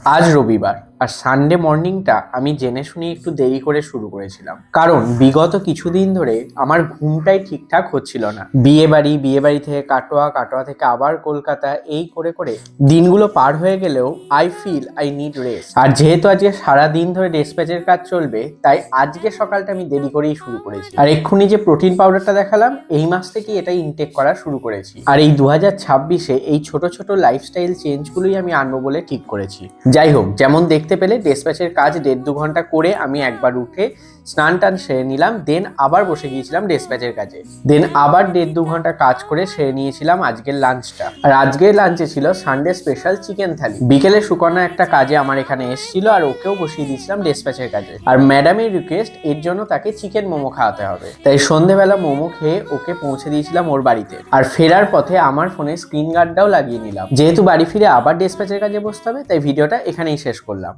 আজ রবিবার আর সানডে মর্নিংটা আমি জেনে শুনে একটু দেরি করে শুরু করেছিলাম, কারণ বিগত কিছুদিন ধরে আমার ঘুমটাই ঠিকঠাক হচ্ছিল না। বিয়ে বাড়ি থেকে কাটোয়া, কাটোয়া থেকে আবার কলকাতা, এই করে করে দিনগুলো পার হয়ে গেলেও I feel I need rest. আর যেহেতু আজকে সারা দিন ধরে ডেসপ্যাচের কাজ চলবে, তাই আজকে সকালটা আমি দেরি করেই শুরু করেছি। আর এক্ষুনি যে প্রোটিন পাউডারটা দেখালাম, এই মাস থেকে এটাই ইনটেক করা শুরু করেছি। আর এই 2026-এ এই ছোট ছোট লাইফস্টাইল চেঞ্জগুলোই আমি আনবো বলে ঠিক করেছি। যাই হোক, যেমন দেখতে পেলে ডেসপ্যাচের কাজ 1.5-2 ঘন্টা করে আমি একবার উঠে স্নান টান সেরে নিলাম, দেন আবার বসে গিয়েছিলাম ডেসপ্যাচের কাজে। দেন আবার 1.5-2 ঘন্টা কাজ করে সেরে নিয়েছিলাম আজকের লাঞ্চটা। আর আজকের লাঞ্চে ছিল সানডে স্পেশাল চিকেন থালি। বিকেলে সুকন্যা একটা কাজে আমার এখানে এসেছিল, আর ওকেও বসিয়ে দিয়েছিলাম ডেসপ্যাচের কাজে। আর ম্যাডামের রিকোয়েস্ট, এর জন্য তাকে চিকেন মোমো খাওয়াতে হবে, তাই সন্ধেবেলা মোমো খেয়ে ওকে পৌঁছে দিয়েছিলাম ওর বাড়িতে। আর ফেরার পথে আমার ফোনে স্ক্রিন গার্ডটাও লাগিয়ে নিলাম। যেহেতু বাড়ি ফিরে আবার ডেসপ্যাচের কাজে বসতে হবে, তাই ভিডিওটা এখানেই শেষ করলাম।